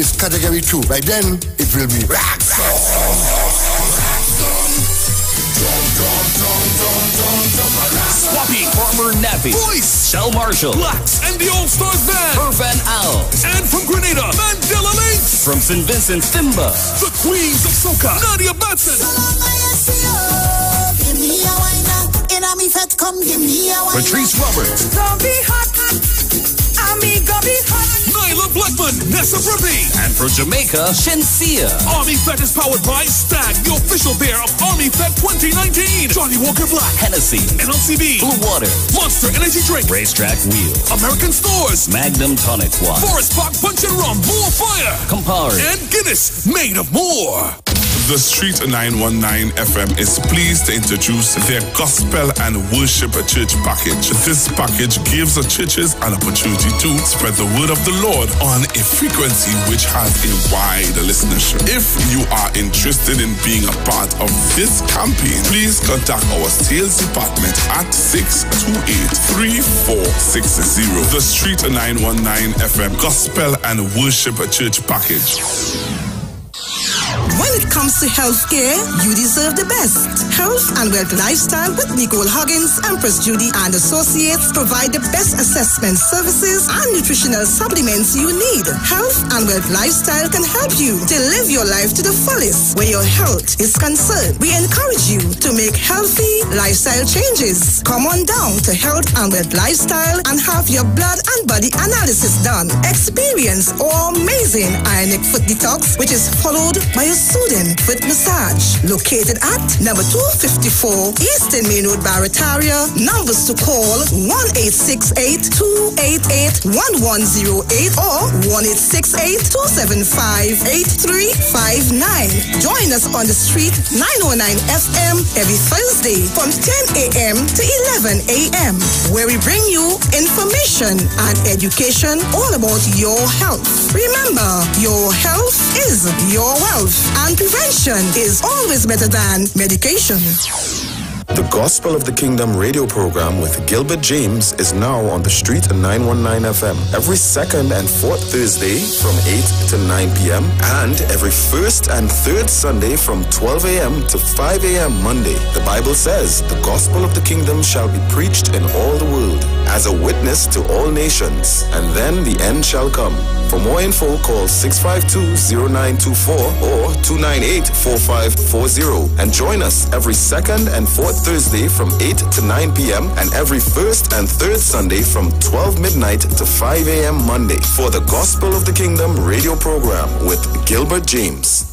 is category 2. By then, it will be rock. Swappy, former Nappy, Voice, Shell Marshall, Blacks, and the All-Stars Band, Herb and Al, and from Grenada, Mandela Links, from St. Vincent, Thimba, the Queens of Soca, Nadia Batson, Patrice Roberts, Don't be hot, amigo, be hot. Nyla Blackman, Nessa Brevy, and from Jamaica, Shensia. Army Fed is powered by Stag, the official beer of Army Fed 2019. Johnny Walker Black, Hennessy, NLCB, Blue Water, Monster Energy Drink, Racetrack Wheel, American Stores, Magnum Tonic One, Forest Park Punch and Rum, More Fire, Campari, and Guinness, made of more. The Street 919 FM is pleased to introduce their Gospel and Worship Church package. This package gives the churches an opportunity to spread the word of the Lord on a frequency which has a wide listenership. If you are interested in being a part of this campaign, please contact our sales department at 628-3460. The Street 919 FM Gospel and Worship Church package. When it comes to healthcare, you deserve the best. Health and Wealth Lifestyle with Nicole Huggins, Empress Judy and Associates provide the best assessment services and nutritional supplements you need. Health and Wealth Lifestyle can help you to live your life to the fullest where your health is concerned. We encourage you to make healthy lifestyle changes. Come on down to Health and Wealth Lifestyle and have your blood and body analysis done. Experience our amazing Ionic Foot Detox, which is followed by a soothing foot massage. Located at number 254 Eastern Main Road, Barataria. Numbers to call 1-868-288-1108 or 1-868-275-8359. Join us on the Street 909 FM every Thursday from 10 a.m. to 11 a.m. where we bring you information and education all about your health. Remember, your health is your wealth, and prevention is always better than medication. The Gospel of the Kingdom radio program with Gilbert James is now on the Street 919 FM every second and fourth Thursday from 8 to 9 p.m. and every first and third Sunday from 12 a.m. to 5 a.m. Monday. The Bible says the Gospel of the Kingdom shall be preached in all the world as a witness to all nations, and then the end shall come. For more info, call 652-0924 or 298-4540 and join us every second and fourth Thursday from 8 to 9 p.m. and every first and third Sunday from 12 midnight to 5 a.m. Monday for the Gospel of the Kingdom radio program with Gilbert James.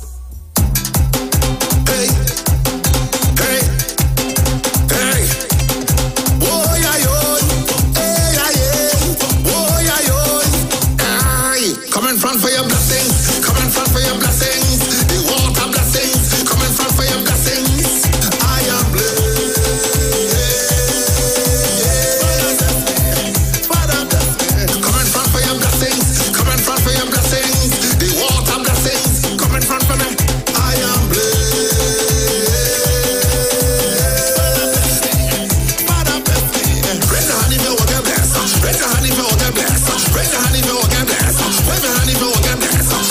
Come in front for your blessings. Come in front for your blessings. The water blessings. Come in front for your blessings. I am blessed. Father, bless me. Come in front for your blessings. Come in front for your blessings. The water blessings. Come in front for me. I am blessed. Father, bless me. Raise your hand if you want to bless. Raise your hand if you want to bless. Raise your hand if you want to bless. Wave your hand if you want to bless.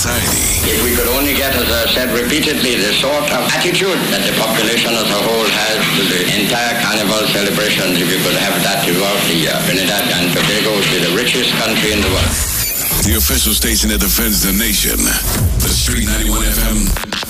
society. If we could only get, as I said repeatedly, the sort of attitude that the population as a whole has to the entire carnival celebrations, if you could have that throughout the year, Trinidad and Tobago would be the richest country in the world. The official station that defends the nation. The Street 91 FM.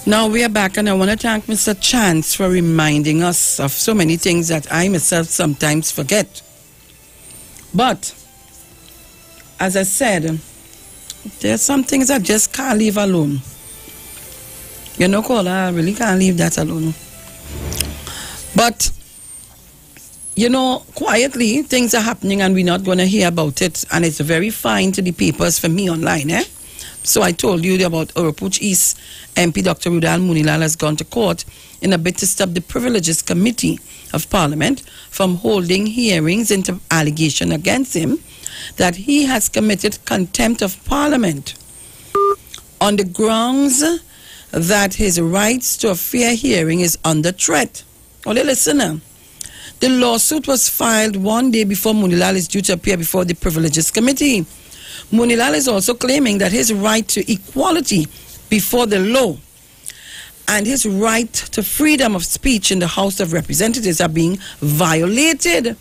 Now we are back, and I want to thank Mr. Chance for reminding us of so many things that I myself sometimes forget. But, as I said, there's some things I just can't leave alone. You know, Kola, I really can't leave that alone. But, you know, quietly, things are happening and we're not going to hear about it. And it's very fine to the papers for me online, eh? So I told you about Oropouche East MP Dr. Rudal Munilal has gone to court in a bid to stop the Privileges Committee of Parliament from holding hearings into allegation against him that he has committed contempt of Parliament on the grounds that his rights to a fair hearing is under threat. Only listen now. The lawsuit was filed one day before Munilal is due to appear before the Privileges Committee. Munilal is also claiming that his right to equality before the law and his right to freedom of speech in the House of Representatives are being violated.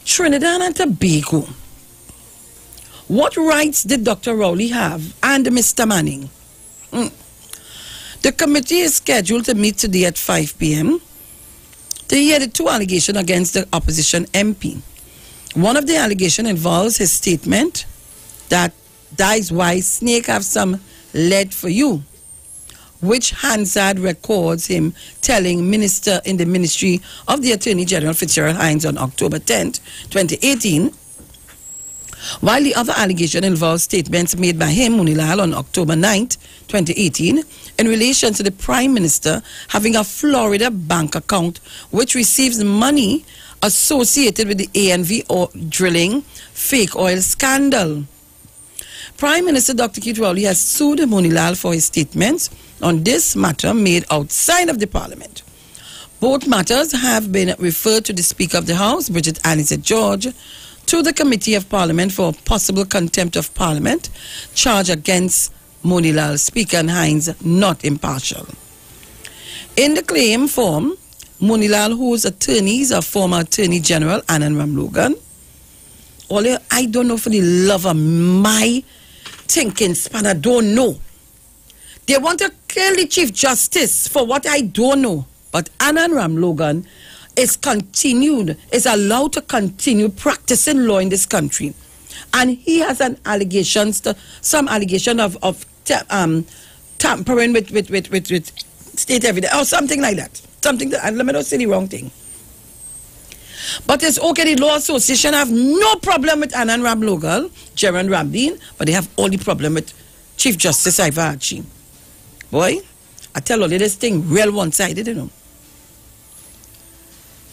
Trinidad and Tobago. What rights did Dr. Rowley have and Mr. Manning? The committee is scheduled to meet today at 5 p.m. to hear the two allegations against the opposition MP. One of the allegations involves his statement that "That's why snake have some lead for you," which Hansard records him telling Minister in the Ministry of the Attorney General Fitzgerald Hines on October 10, 2018. While the other allegation involves statements made by him, Munilal, on October 9, 2018, in relation to the Prime Minister having a Florida bank account which receives money associated with the ANV drilling fake oil scandal. Prime Minister Dr. Keith Rowley has sued Munilal for his statements on this matter made outside of the Parliament. Both matters have been referred to the Speaker of the House, Bridget Anisette George, to the Committee of Parliament for possible contempt of Parliament charge against Munilal, Speaker, and Hines not impartial. In the claim form, Munilal, whose attorneys are former Attorney General Anand Ramlogan. I don't know, for the love of my thinking span, I don't know. They want to kill the Chief Justice for what I don't know. But Anand Ramlogan is allowed to continue practicing law in this country. And he has some allegation of tampering with state evidence or something like that. Something that, and let me not say the wrong thing. But it's okay, the Law Association have no problem with Anand Ramlogan, Gerard Ramdeen, but they have all the problem with Chief Justice Ivor Archie. Boy, I tell you, this thing real one-sided, you know.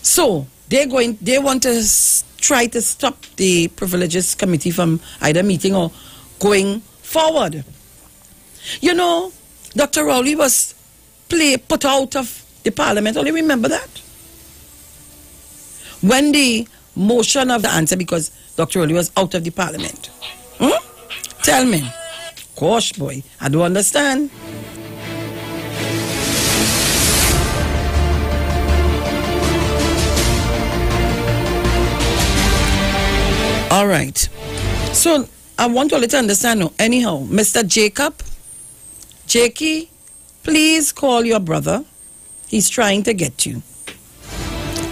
So, they want to try to stop the Privileges Committee from either meeting or going forward. You know, Dr. Rowley was put out of the Parliament. Only remember that? When the motion of the answer, because Dr. Rowley was out of the Parliament. Tell me. Gosh, boy, I don't understand. All right. So, I want you all to understand now. Anyhow, Mr. Jakey, please call your brother. He's trying to get you.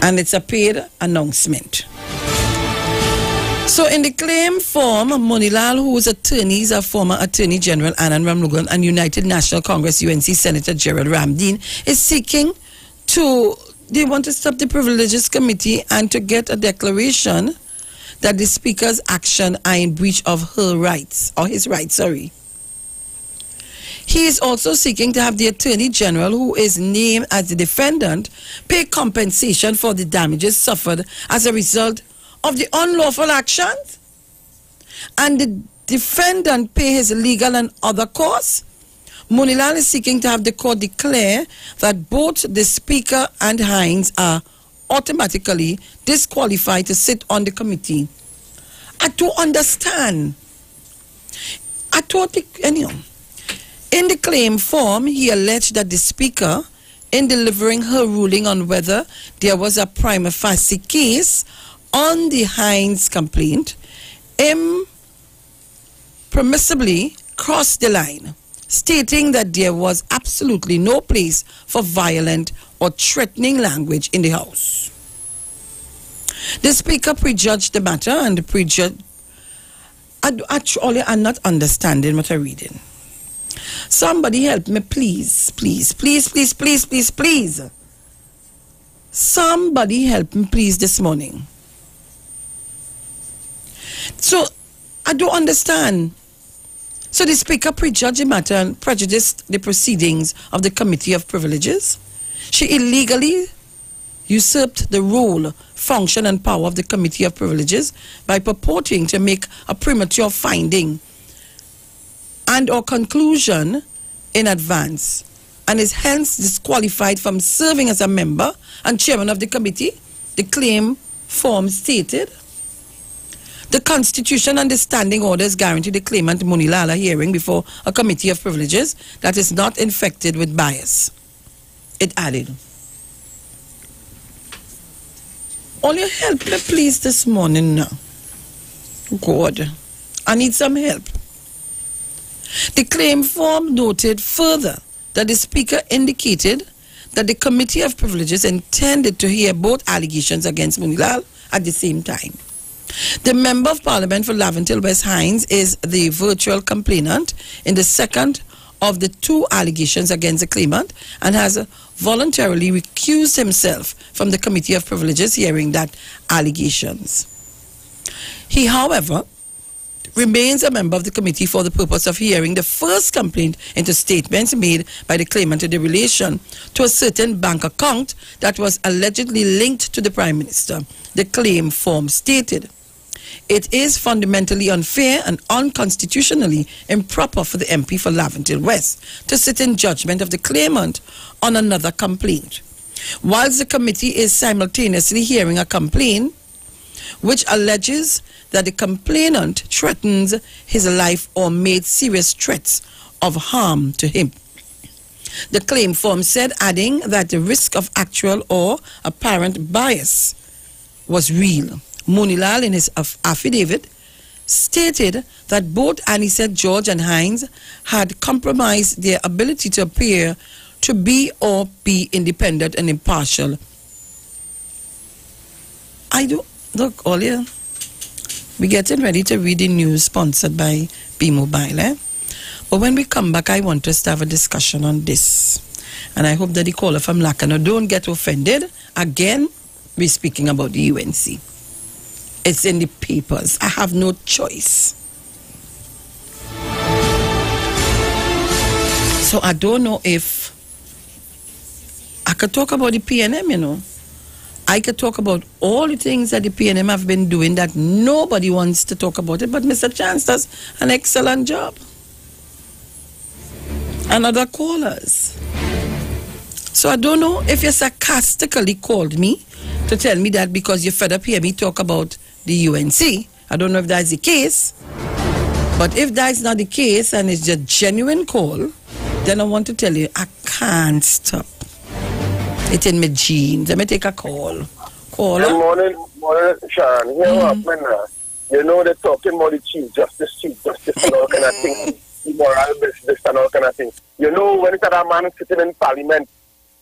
And it's a paid announcement. So in the claim form, Munilal, whose attorneys are former Attorney General Anand Ramlogan and United National Congress UNC Senator Gerard Ramdeen, is seeking they want to stop the Privileges Committee and to get a declaration that the Speaker's action are in breach of her rights, or his rights, sorry. He is also seeking to have the Attorney General, who is named as the defendant, pay compensation for the damages suffered as a result of the unlawful actions, and the defendant pay his legal and other costs. Monilal is seeking to have the court declare that both the Speaker and Hines are automatically disqualified to sit on the committee. I don't understand. Anyhow. In the claim form, he alleged that the Speaker, in delivering her ruling on whether there was a prima facie case on the Hines complaint, impermissibly crossed the line, stating that there was absolutely no place for violent or threatening language in the House. The Speaker prejudged the matter and actually, I'm not understanding what I'm reading. Somebody help me, please, please, please, please, please, please, please. Somebody help me, please, this morning. So, I don't understand. So the Speaker prejudged the matter and prejudiced the proceedings of the Committee of Privileges. She illegally usurped the role, function, and power of the Committee of Privileges by purporting to make a premature finding and or conclusion in advance, and is hence disqualified from serving as a member and chairman of the committee, the claim form stated. The Constitution and the standing orders guarantee the claimant Monilal a hearing before a Committee of Privileges that is not infected with bias. It added. Only help me please this morning now. God, I need some help. The claim form noted further that the Speaker indicated that the Committee of Privileges intended to hear both allegations against Monilal at the same time. The Member of Parliament for Laventille West Hines is the virtual complainant in the second of the two allegations against the claimant and has voluntarily recused himself from the Committee of Privileges hearing that allegations. He, however, remains a member of the committee for the purpose of hearing the first complaint into statements made by the claimant in relation to a certain bank account that was allegedly linked to the Prime Minister. The claim form stated, "It is fundamentally unfair and unconstitutionally improper for the MP for Laventille West to sit in judgment of the claimant on another complaint, whilst the committee is simultaneously hearing a complaint which alleges that the complainant threatens his life or made serious threats of harm to him." The claim form said, adding that the risk of actual or apparent bias was real. Monilal, in his affidavit, stated that both Anicet George and Hines had compromised their ability to appear to be or be independent and impartial. Look, Olia, we're getting ready to read the news sponsored by B-Mobile, But when we come back, I want us to have a discussion on this. And I hope that the caller from Lakano don't get offended. Again, we're speaking about the UNC. It's in the papers. I have no choice. So I don't know if I could talk about the PNM, you know. I could talk about all the things that the PNM have been doing that nobody wants to talk about it, but Mr. Chance does an excellent job. And other callers. So I don't know if you sarcastically called me to tell me that because you're fed up hearing me talk about the UNC. I don't know if that's the case. But if that's not the case and it's a genuine call, then I want to tell you, I can't stop. It's in my genes. Let me take a call. Caller? Good morning, Sharon. Here what happened, you know they're talking about the Chief Justice and all kind of things, the moral business and all kind of things. You know, when it's a man sitting in Parliament,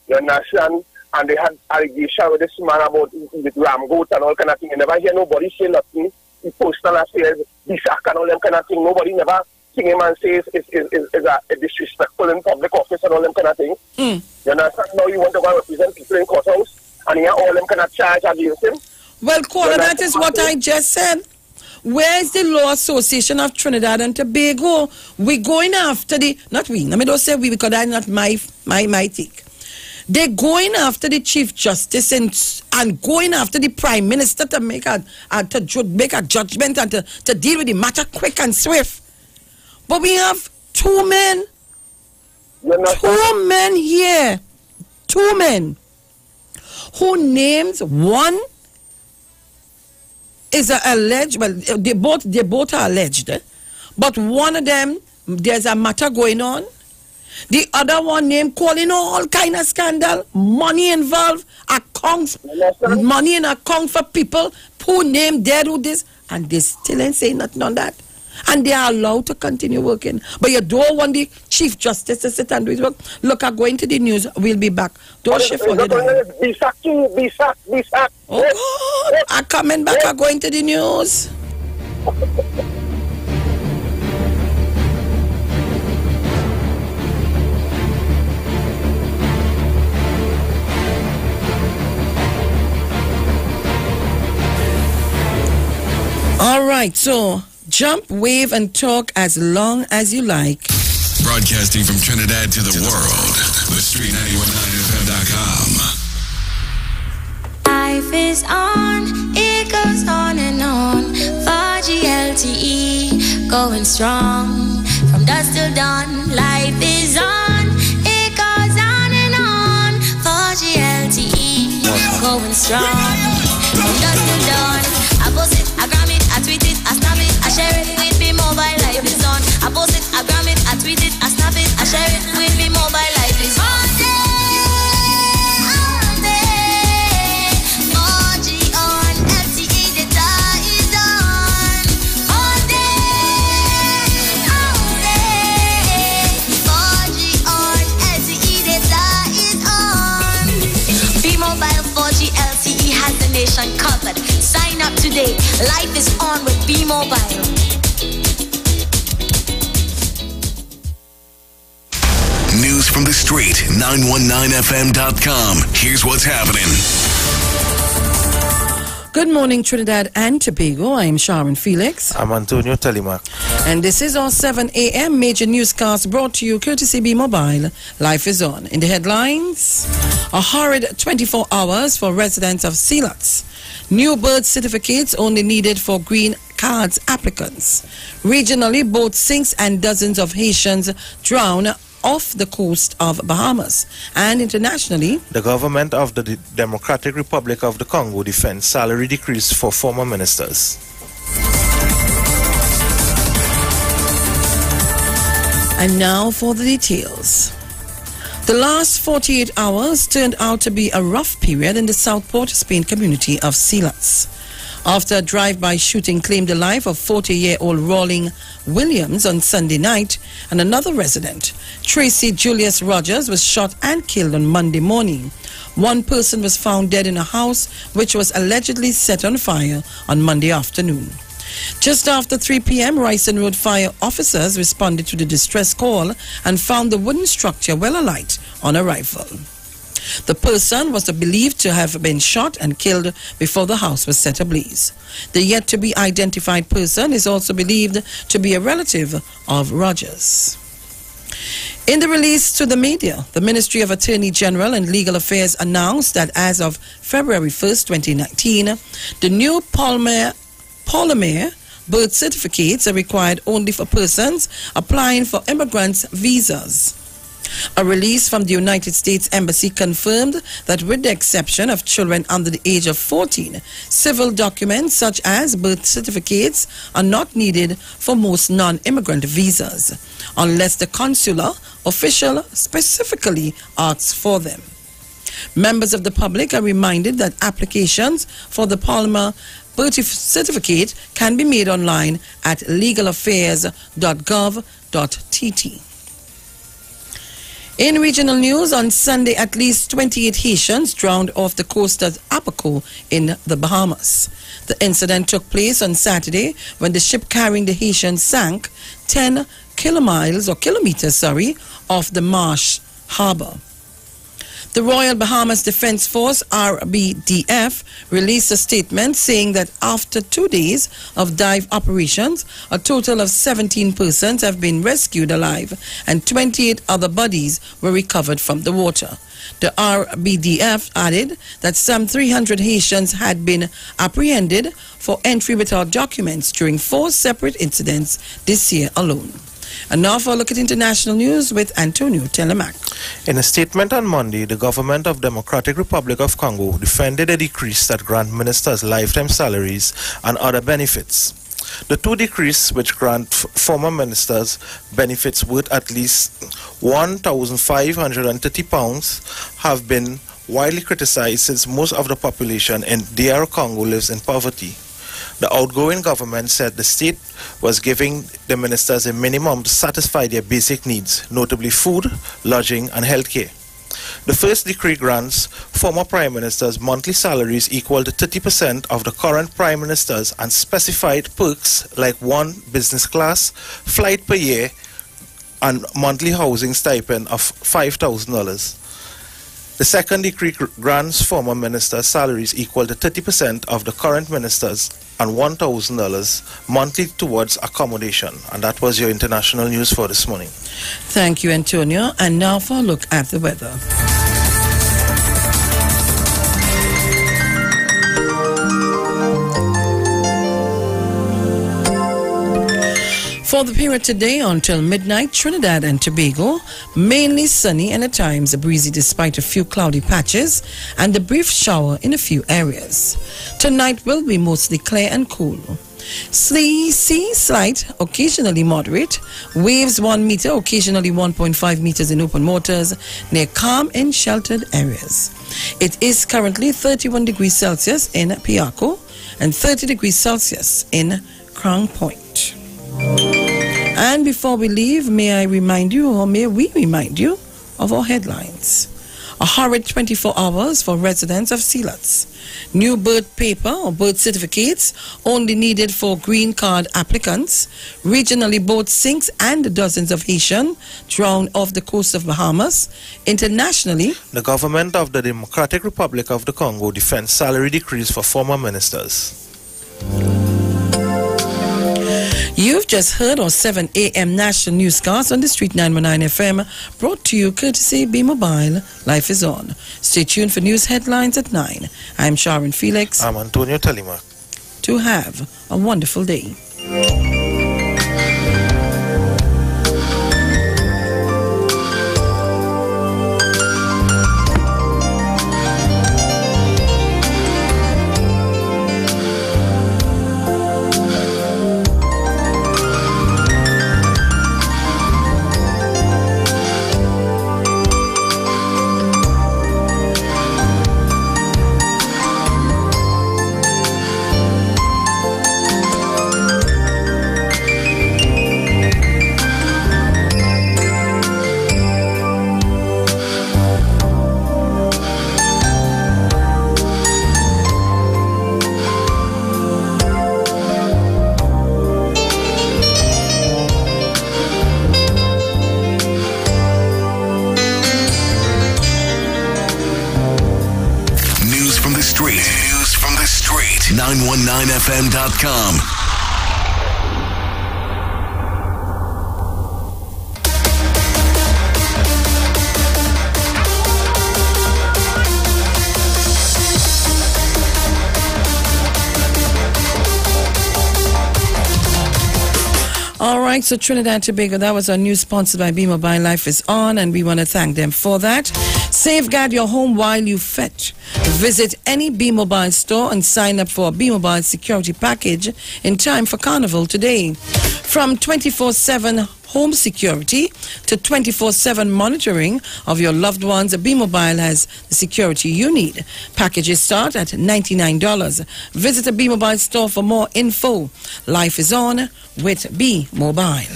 your nation, and they had allegation with this man about with ram goat and all kind of thing. You never hear nobody say nothing. He posts and says, Bishak and all them kind of thing. Nobody never sing him and says is a disrespectful in public office and all them kind of thing. You understand? Now you want to go and represent people in courthouse and hear all them kind of charge against him. Well, caller, that is what I just said. Where is the Law Association of Trinidad and Tobago? We're going after the, not we, let me don't say we because that's not my take. They're going after the Chief Justice and going after the Prime Minister to make a judgment and to deal with the matter quick and swift. But we have two men here, two men who names one is alleged, well, they both are alleged, but one of them, there's a matter going on. The other one named calling all kind of scandal, money involved, accounts, money in account for people who name dead who this, and they still ain't saying nothing on that. And they are allowed to continue working. But you don't want the Chief Justice to sit and do his work. Look, I'm going to the news. We'll be back. Don't shift for the Be sacked. Oh, God. I'm coming back. I'm going to the news. All right, so jump, wave, and talk as long as you like. Broadcasting from Trinidad to the world. The Street919FM.com. Life is on, it goes on and on. 4G LTE, going strong. From dusk till dawn, life is on, it goes on and on. 4G LTE, going strong. From dusk till dawn, I post it, I gram it, I tweet it, I snap it, I share it with me mobile, life is on. I post it, I gram it, I tweet it, I snap it, I share it with me mobile, life is on. All day, 4G on, LTE data is on. All day, 4G on, LTE data is on. B-Mobile 4G LTE has the nation covered. Sign up today. Life is on with B-Mobile. News from the street, 919FM.com. Here's what's happening. Good morning, Trinidad and Tobago. I am Sharon Felix. I'm Antonio Telemark. And this is our 7 a.m. major newscast brought to you courtesy B-Mobile. Life is on. In the headlines, a horrid 24 hours for residents of Sealots. New birth certificates only needed for green cards applicants. Regionally, both sinks and dozens of Haitians drown off the coast of Bahamas. And internationally, the government of the Democratic Republic of the Congo defends salary decrease for former ministers. And now for the details. The last 48 hours turned out to be a rough period in the South Port of Spain community of Sealots. After a drive-by shooting claimed the life of 40-year-old Rawling Williams on Sunday night, and another resident, Tracy Julius Rogers, was shot and killed on Monday morning. One person was found dead in a house which was allegedly set on fire on Monday afternoon. Just after 3 p.m., Ryson Road fire officers responded to the distress call and found the wooden structure well alight on arrival. The person was believed to have been shot and killed before the house was set ablaze. The yet-to-be-identified person is also believed to be a relative of Rogers. In the release to the media, the Ministry of Attorney General and Legal Affairs announced that as of February 1st, 2019, the new polymer birth certificates are required only for persons applying for immigrants' visas. A release from the United States Embassy confirmed that with the exception of children under the age of 14, civil documents such as birth certificates are not needed for most non-immigrant visas, unless the consular official specifically asks for them. Members of the public are reminded that applications for the Palmer birth certificate can be made online at legalaffairs.gov.tt. In regional news, on Sunday, at least 28 Haitians drowned off the coast of Abaco in the Bahamas. The incident took place on Saturday when the ship carrying the Haitians sank 10 kilometers off the Marsh Harbor. The Royal Bahamas Defense Force, RBDF, released a statement saying that after 2 days of dive operations, a total of 17 persons have been rescued alive and 28 other bodies were recovered from the water. The RBDF added that some 300 Haitians had been apprehended for entry without documents during 4 separate incidents this year alone. And now for a look at international news with Antonio Telemac. In a statement on Monday, the government of Democratic Republic of Congo defended a decrease that grant ministers lifetime salaries and other benefits. The 2 decrees which grant former ministers benefits worth at least £1,530 have been widely criticized since most of the population in DR Congo lives in poverty. The outgoing government said the state was giving the ministers a minimum to satisfy their basic needs, notably food, lodging, and health care. The first decree grants former prime ministers monthly salaries equal to 30% of the current prime ministers and specified perks like 1 business class flight per year and monthly housing stipend of $5,000. The second decree grants former ministers salaries equal to 30% of the current ministers and $1,000 monthly towards accommodation. And that was your international news for this morning. Thank you, Antonio. And now for a look at the weather. For the period today until midnight, Trinidad and Tobago, mainly sunny and at times breezy despite a few cloudy patches and a brief shower in a few areas. Tonight will be mostly clear and cool. Sea slight, occasionally moderate. Waves 1 meter, occasionally 1.5 meters in open waters, near calm in sheltered areas. It is currently 31 degrees Celsius in Piarco and 30 degrees Celsius in Crown Point. And before we leave, may I remind you, or may we remind you, of our headlines. A horrid 24 hours for residents of Sealots. New birth paper or birth certificates only needed for green card applicants. Regionally, both sinks and dozens of Haitians drowned off the coast of Bahamas. Internationally, the government of the Democratic Republic of the Congo defends salary decrease for former ministers. You've just heard our 7 a.m. national newscast on the Street 919 FM, brought to you courtesy B-Mobile. Life is on. Stay tuned for news headlines at 9. I'm Sharon Felix. I'm Antonio Telemac. To have a wonderful day. FM.com. All right, so Trinidad and Tobago, that was our news sponsored by B-Mobile. Life is on, and we want to thank them for that. Safeguard your home while you fetch. Visit any B-Mobile store and sign up for a B-Mobile security package in time for Carnival today. From 24/7 home security to 24/7 monitoring of your loved ones, B-Mobile has the security you need. Packages start at $99. Visit a B-Mobile store for more info. Life is on with B-Mobile.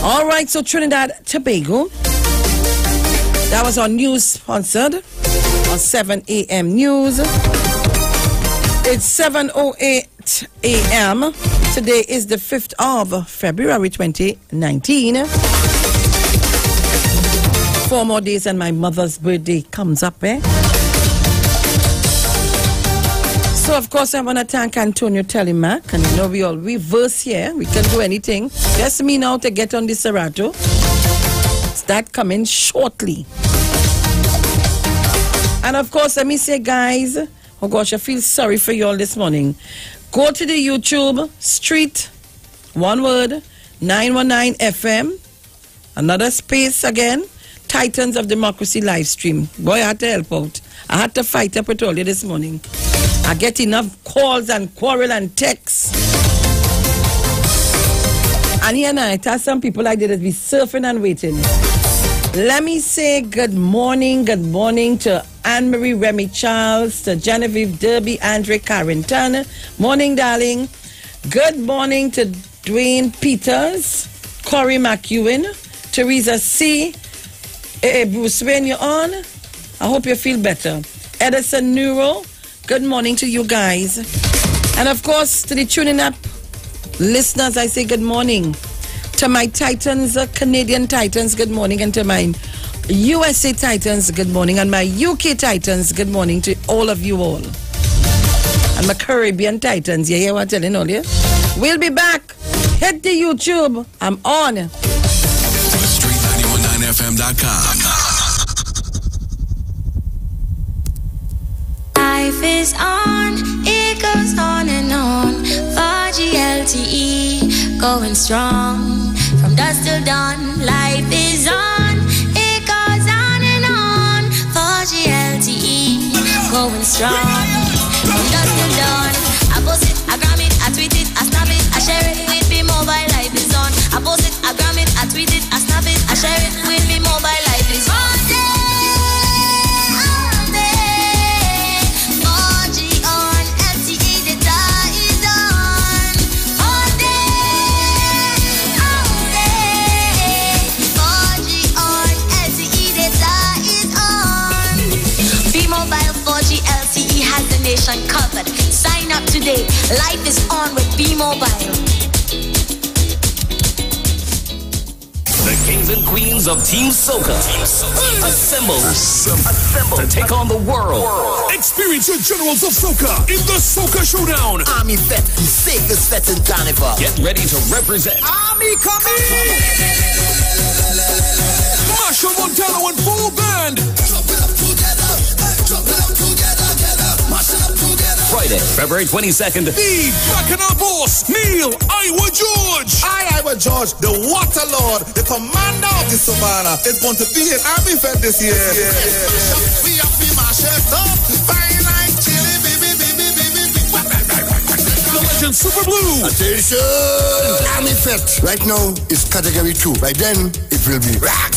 All right, so Trinidad, Tobago. That was our news sponsored on 7 a.m. news. It's 7:08 a.m. Today is the 5th of February 2019. 4 more days and my mother's birthday comes up, eh? So, of course, I want to thank Antonio Telemac. And you know, we all reverse here. We can do anything. Just me now to get on the Serato. It's that coming shortly. And, of course, let me say, guys, oh, gosh, I feel sorry for you all this morning. Go to the YouTube, Street, one word, 919 FM. Another space again. Titans of Democracy live stream. Boy, I had to help out. I had to fight up with all you this morning. I get enough calls and quarrel and texts. And here now, I tell some people like they just be surfing and waiting. Let me say good morning to Anne-Marie Remy Charles, to Genevieve Derby, Andre Carrington. Morning, darling. Good morning to Dwayne Peters, Corey McEwen, Teresa C. Bruce Wayne, you're on? I hope you feel better. Edison Neuro, good morning to you guys. And of course, to the tuning up listeners, I say good morning. To my Titans, Canadian Titans, good morning. And to my USA Titans, good morning. And my UK Titans, good morning to all of you all. And my Caribbean Titans, you hear what I'm telling all you? We'll be back. Hit the YouTube. I'm on. Street919fm.com. Life is on, it goes on and on. For GLTE, going strong. From dusk till dawn, life is on, it goes on and on. For GLTE, going strong. From dusk till dawn, I post it, I gram it, I tweet it, I snap it, I share it with me mobile, life is on. I post it, I gram it, I tweet it, I snap it, I share it with me mobile, life is on. Nation covered. Sign up today. Life is on with B-Mobile. The kings and queens of Team Soca. Assemble to take on the world. Experience your generals of Soca in the Soca Showdown. Army vet, the safest vet in Carnival. Get ready to represent Army coming! Masha Montano and full band. Friday, February 22nd. The Bacchanal boss, Neil Iwer George. Iwer George, the water lord, the commander of the Savannah, is going to be an army vet this year. We have to mash it up, fine like chili, The legend Super Blue. Attention! Army vet. Right now, it's category 2. By then, it will be rock.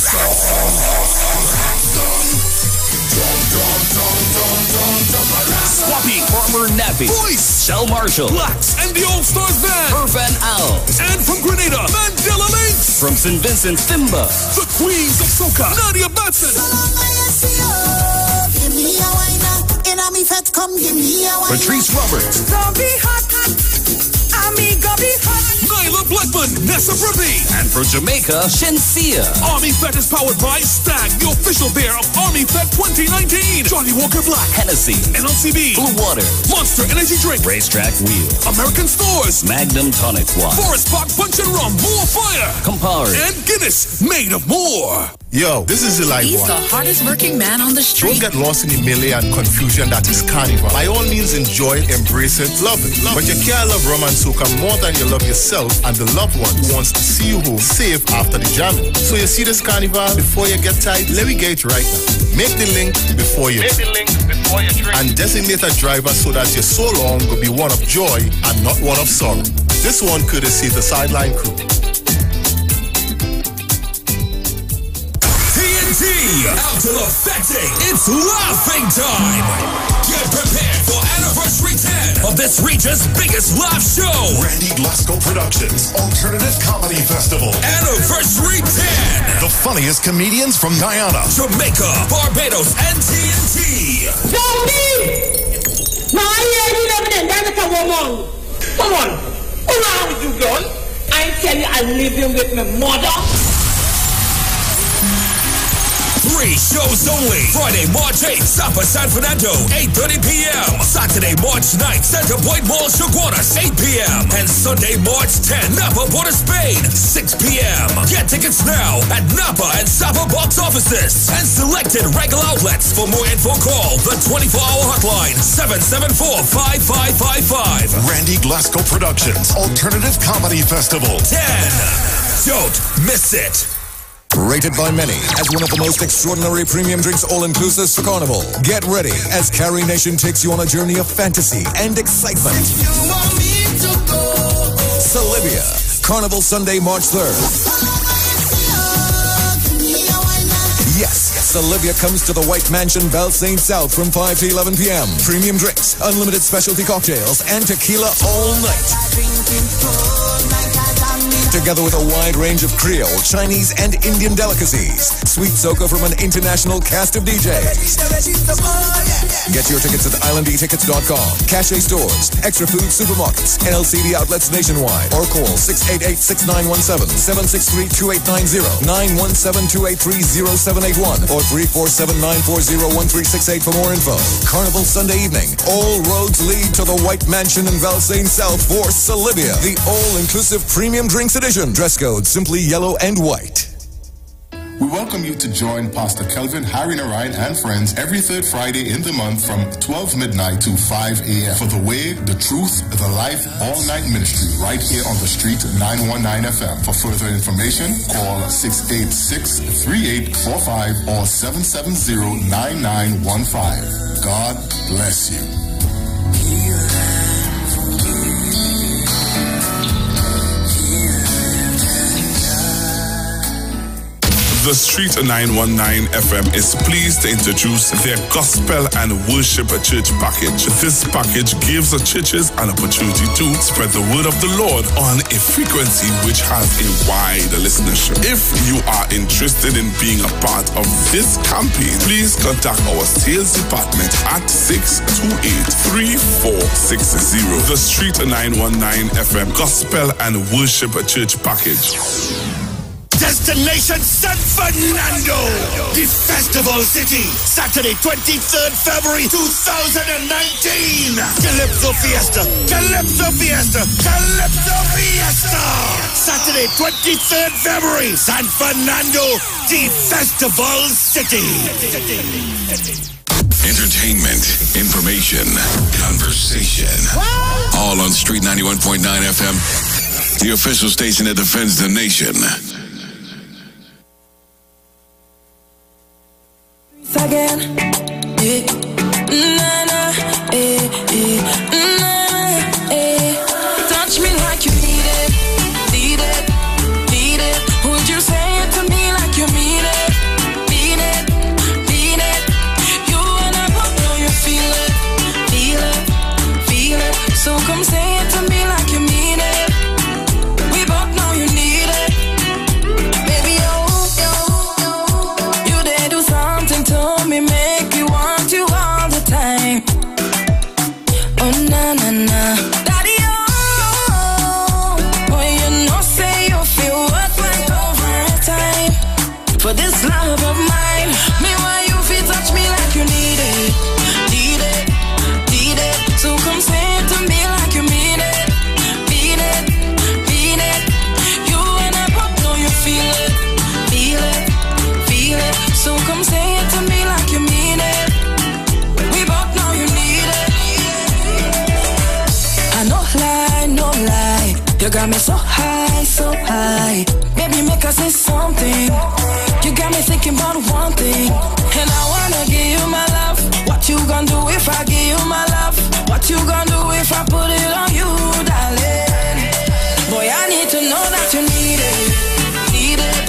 Swappy, Farmer Nappy, Voice, Shell Marshall, Blacks, and the All Stars Band. Herb and Al. And from Grenada, Mandela Links. From St. Vincent, Thimba. The Queens of Soca, Nadia Batson. Patrice Roberts. Don't be hot, amigo, be hot. Nyla Blackman, Nessa Brubby. And from Jamaica, Shensia. Army Fed is powered by Stag, the official beer of Army Fed 2019. Johnny Walker Black, Hennessy, NLCB, Blue Water, Monster Energy Drink, Racetrack Wheel, American Stores, Magnum Tonic Wine, Forest Park Punch and Rum, More Fire, Campari, and Guinness, made of more. Yo, this is Eli He's One. the hardest working man on the street. Don't get lost in the melee and confusion that is Carnival. By all means, enjoy it, embrace it, love it. But you can't love rum and soca more than you love yourself and the loved one who wants to see you home safe after the jamming. So you see this Carnival, before you get tight, let me get it right now. Make the link before you drink. And designate a driver so that your so long will be one of joy and not one of sorrow. This one courtesy the Sideline Crew. Out to the fetting, it's laughing time. Get prepared for anniversary 10 of this region's biggest live show. Randy Glasgow Productions Alternative Comedy Festival. Anniversary 10. The funniest comedians from Guyana, Jamaica, Barbados, and TNT. Come on. What have you done? I tell you, I'm living with my mother. 3 shows only. Friday, March 8th, Sapa San Fernando, 8:30 p.m. Saturday, March 9th, Center Point Mall, Chaguanas, 8 p.m. And Sunday, March 10th, Napa, Port of Spain, 6 p.m. Get tickets now at Napa and Sapa box offices and selected regular outlets. For more info, call the 24-hour hotline, 774-5555. Randy Glasgow Productions Alternative Comedy Festival 10. Don't miss it. Rated by many as one of the most extraordinary premium drinks all-inclusives for Carnival. Get ready as Carrie Nation takes you on a journey of fantasy and excitement. Solivia, Carnival Sunday, March 3rd. Yes, Solivia comes to the White Mansion, Belle Saint South from 5 to 11 p.m. Premium drinks, unlimited specialty cocktails, and tequila all night. Together with a wide range of Creole, Chinese, and Indian delicacies. Sweet soca from an international cast of DJs. Get your tickets at islandetickets.com, Cache stores, Extra Food supermarkets, NLCD outlets nationwide, or call 688-6917, 763-2890, 917-283-0781, or 347-940-1368 for more info. Carnival Sunday evening. All roads lead to the White Mansion in Belle Saint South for Solivia, the all-inclusive premium drinks edition. Dress code simply yellow and white. We welcome you to join Pastor Kelvin, Harry Narayan, and friends every third Friday in the month from 12 midnight to 5 a.m. for the Way, the Truth, the Life, all-night ministry right here on the street 919 FM. For further information, call 686-3845 or 770-9915. God bless you. The Street 919 FM is pleased to introduce their Gospel and Worship Church package. This package gives the churches an opportunity to spread the word of the Lord on a frequency which has a wide listenership. If you are interested in being a part of this campaign, please contact our sales department at 628-3460. The Street 919 FM Gospel and Worship Church package. Destination San Fernando, the Festival City, Saturday 23rd February 2019. Calypso Fiesta, Calypso Fiesta, Calypso Fiesta. Saturday 23rd February, San Fernando, the Festival City. Entertainment, information, conversation. All on Street 91.9 FM, the official station that defends the nation. Again, touch me like you need it, need it, need it. Would you say it to me like you mean it, mean it, mean it? You and I both know you feel it, feel it, feel it. So come say it to me like you mean it. We both know you need it, baby. You did do something to me, make you want you all the time. Oh na na na, daddy, oh, boy, you know say you feel worth my overtime for this love of mine. Me why you feel touch me like you need it, need it, need it. So come say it to me like you mean it, mean it, mean it. You and I both know you feel it, feel it, feel it. So come say it to me like you mean it. We both know you need it. I no lie, no lie. You got me so high, so high. Baby, make us say something. You got me thinking about one thing. And I wanna give you my love. What you gonna do if I give you my love? What you gonna do if I put it on you, darling? Boy, I need to know that you need it, need it,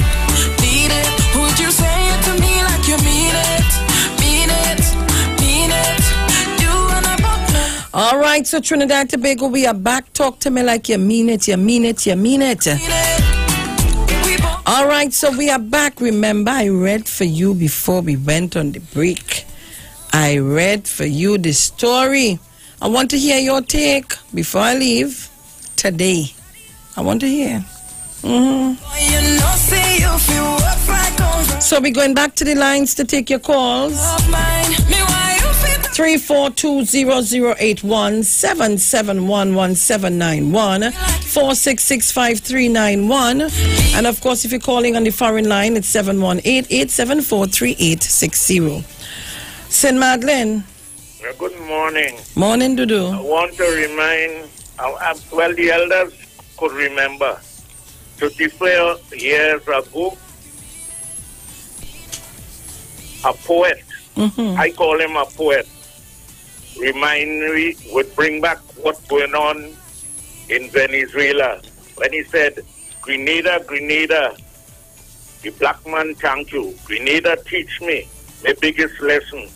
need it. Would you say it to me like you mean it, mean it, mean it? You and I both know. All right, so Trinidad Tobago, we are back. Talk to me like you mean it, you mean it, you mean it. All right, so we are back. Remember, I read for you before we went on the break. I read for you the story. I want to hear your take before I leave today. I want to hear. You know, say you feel worth like over. So we're going back to the lines to take your calls. 3420081 7711791 4665391. And of course, if you're calling on the foreign line, it's 718-874-3860. St. Madeleine. Good morning. Morning, Dudu. I want to remind, well, the elders could remember 54 years ago, a poet, I call him a poet, would bring back what's going on in Venezuela. When he said, Grenada, Grenada, the black man thank you. Grenada teach me the biggest lesson.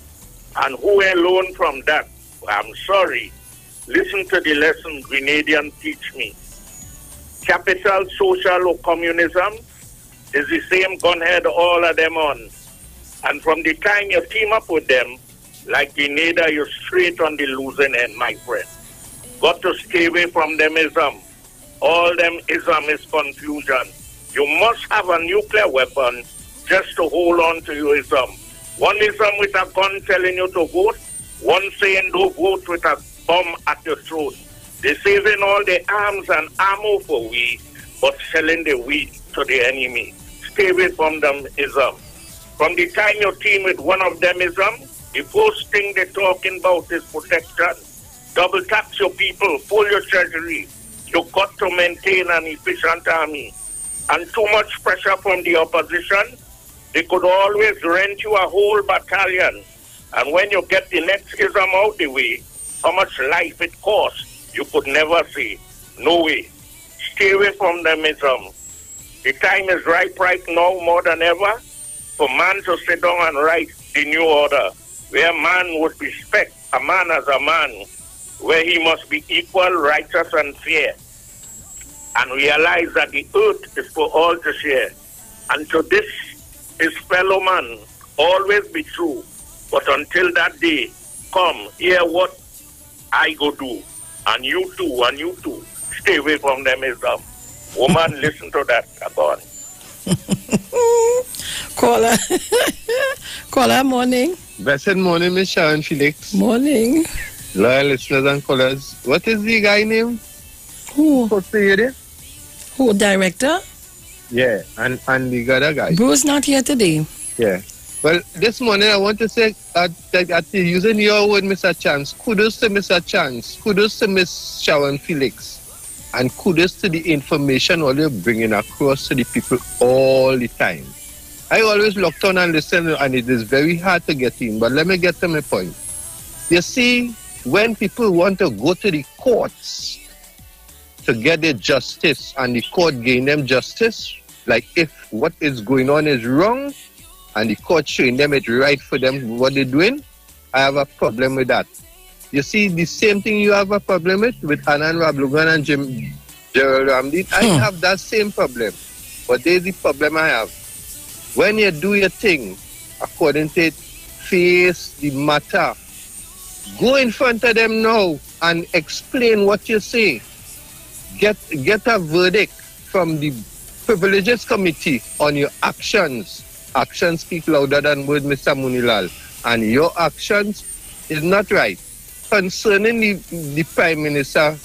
And who alone from that? I'm sorry. Listen to the lesson Grenadian teach me. Capital, social, or communism is the same gunhead all of them on. And from the time you team up with them, like Grenada, you're straight on the losing end, my friend. Got to stay away from them ism. All them ism is confusion. You must have a nuclear weapon just to hold on to your ism. One ism with a gun telling you to vote, one saying don't vote with a bomb at your throat. They're saving all the arms and ammo for we, but selling the wheat to the enemy. Stay away from them ism. From the time you team with one of them ism, the first thing they're talking about is protection. Double tax your people, pull your treasury. You've got to maintain an efficient army. And too much pressure from the opposition, they could always rent you a whole battalion. And when you get the next ism out the way, how much life it costs, you could never see. No way. Stay away from them ism. The time is right now more than ever for man to sit down and write the new order, where man would respect a man as a man, where he must be equal, righteous, and fair, and realize that the earth is for all to share. And to this, his fellow man, always be true. But until that day come, hear what I go do. And you too, stay away from them ism. Woman, listen to that. Go on. Caller, morning. Blessed morning, Miss Sharon Felix. Morning. Loyal listeners and callers. What is the guy name? Who? Who, director? Yeah, and the other guy. Bruce not here today. Yeah. Well, this morning I want to say that using your word, Mr. Chance, kudos to Mr. Chance, kudos to Miss Sharon Felix, and kudos to the information all you're bringing across to the people all the time. I always look down and listen, and it is very hard to get in, but let me get to my point. You see, when people want to go to the courts to get their justice, and the court gain them justice, like if what is going on is wrong, and the court showing them it's right for them what they're doing, I have a problem with that. You see, the same thing you have a problem with Anand Rablugan and Gerald Ramdi, I have that same problem. But there's the problem I have. When you do your thing, according to it, face the matter. Go in front of them now and explain what you say. Get a verdict from the Privileges Committee on your actions. Actions speak louder than words, Mr. Munilal. And your actions is not right. Concerning the Prime Minister,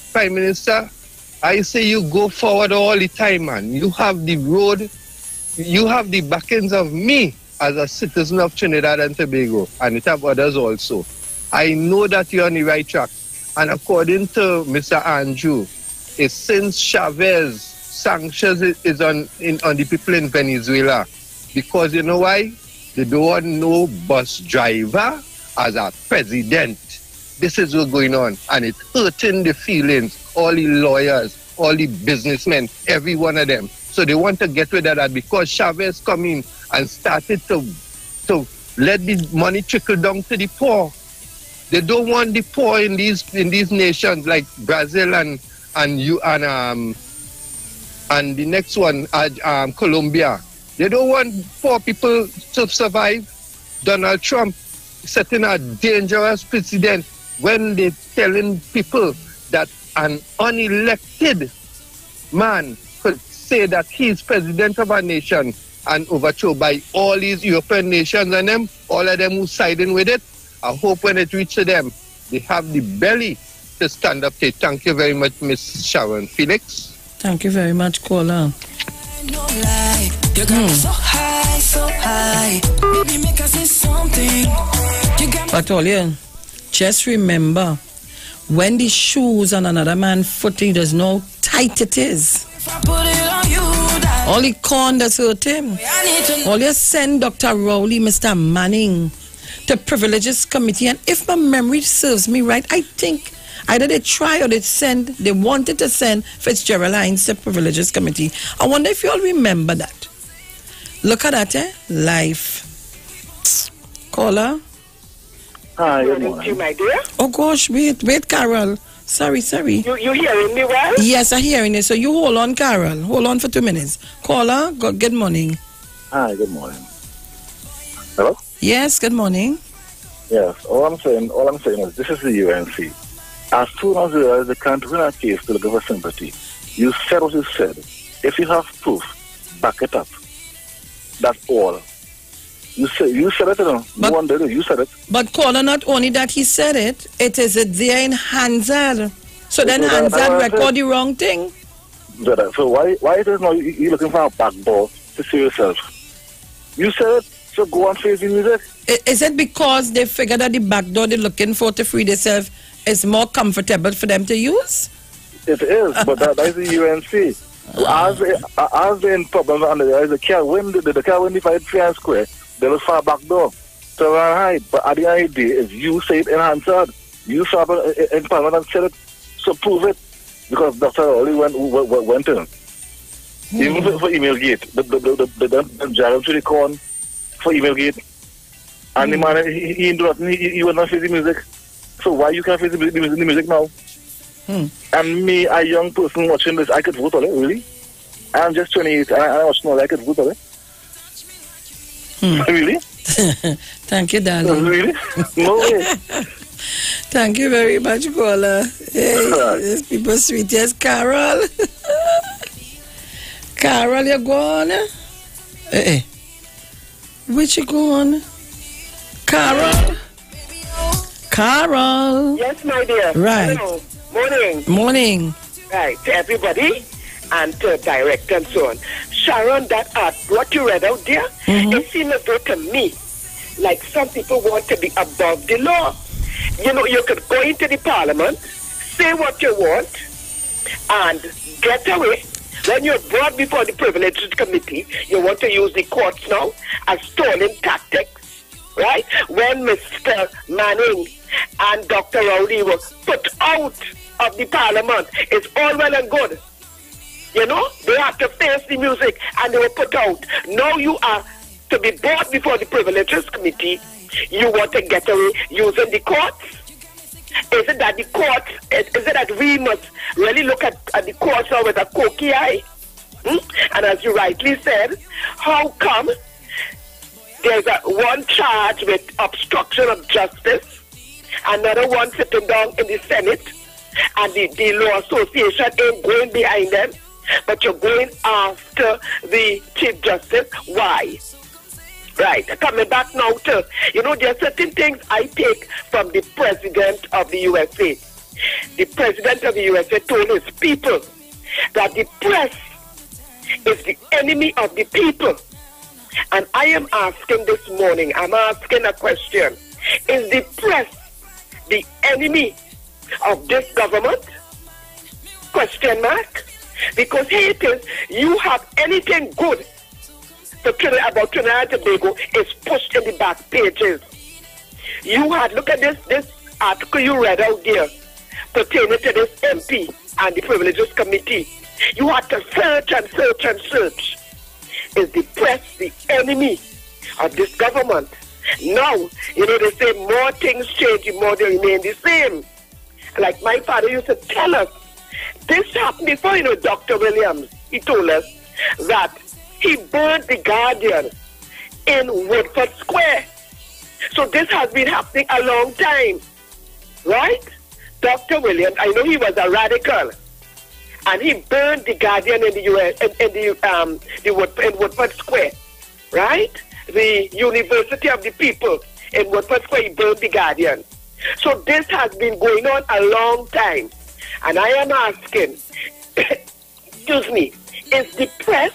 I say you go forward all the time, man. You have the road, you have the backings of me as a citizen of Trinidad and Tobago, and it have others also. I know that you're on the right track. And according to Mr. Andrew, it's since Chavez sanctions is on the people in Venezuela. Because you know why? They don't want no bus driver as a president. This is what's going on. And it's hurting the feelings, all the lawyers, all the businessmen, every one of them. So they want to get rid of that because Chavez come in and started to let the money trickle down to the poor. They don't want the poor in these nations like Brazil and the next one, Colombia. They don't want poor people to survive. Donald Trump setting a dangerous precedent when they're telling people that an unelected man could say that he's president of a nation and overthrown by all these European nations and them, all of them who siding with it. I hope when it reaches them, they have the belly to stand up to it. Thank you very much, Miss Sharon Felix. Thank you very much, caller. No lie, you got me so high, so high. Baby, make us say something. But Olian, just remember, when the shoes on another man's foot, he does know how tight it is. If I put it on you, All the corn does hurt him. All you send Dr. Rowley, Mr. Manning, to Privileges Committee, and if my memory serves me right, I think either they try or they wanted to send Fitzgerald Hines to Privileges Committee. I wonder if you all remember that. Look at that, Life. Caller. Hi, good morning. My dear. Oh gosh, wait, Carol. Sorry. You hearing me well? Yes, I'm hearing you. So you hold on, Carol. Hold on for 2 minutes. Caller, good morning. Hi, good morning. Hello? Yes, good morning. Yes, all I'm saying is this is the UNC. As soon as you realize they can't win a case to look for sympathy, you said what you said. If you have proof, back it up. That's all. You said it, you know. No one did it, you said it. But caller, not only that he said it, it is there in Hansard. So then Hansard record the wrong thing. So why it is now you looking for a backdoor to see yourself? You said it, so go and face the music. Is it because they figure that the backdoor they're looking for to free themselves is more comfortable for them to use? It is, but that is the UNC. As they're in problems and they can't win the fight fair and square, they look for a backdoor. So hide. But at the end of the day, if you say it in Hansard, you saw it in Parliament and said it, so prove it. Because Dr. Rowley went in. Even for email gate, the Gerald to the corn for email gate. And the man, he do nothing, he would not face the music. So why you can't face the music now? And me, a young person watching this, I could vote on it, really? I'm just 28 and I watch all I could vote on it. Really? Thank you, darling. Really? No way. Thank you very much, caller. Hey, these people sweet. Yes, Carol. Carol, you gone? Hey. Which you gone? Carol? Carol. Yes, my dear. Right. Hello. Morning. Morning. Right, to everybody and to director and so on. Sharon, that art, what you read out there, it seems as though to me, like some people want to be above the law. You know, you could go into the parliament, say what you want, and get away. When you're brought before the Privileges Committee, you want to use the courts now as stolen tactics, right? When Mr. Manning and Dr. Rowley were put out of the parliament, it's all well and good. You know, they have to face the music and they were put out. Now you are to be brought before the Privileges Committee. You want to get away using the courts? Is it that the courts, is it that we must really look at the courts now with a cocky eye? And as you rightly said, how come there's one charge with obstruction of justice, another one sitting down in the Senate, and the Law Association ain't going behind them, but you're going after the Chief Justice? Why? Right, coming back now to, you know, there are certain things I take from the President of the USA. The President of the USA told his people that the press is the enemy of the people. And I am asking this morning, I'm asking a question. Is the press the enemy of this government? Question mark. Because here it is, you have anything good about Trinidad and Tobago is pushed in the back pages. You had, look at this article you read out there pertaining to this MP and the Privileges Committee. You had to search and search and search. Is the press the enemy of this government? Now, you know, they say more things change, the more they remain the same. Like my father used to tell us, this happened before, you know, Dr. Williams. He told us that he burned the Guardian in Woodford Square. So this has been happening a long time, right? Dr. Williams, I know he was a radical, and he burned the Guardian in the US, in Woodford Square. right? The University of the People in Woodford Square, he burned the Guardian. So this has been going on a long time. And I am asking, excuse me, is the press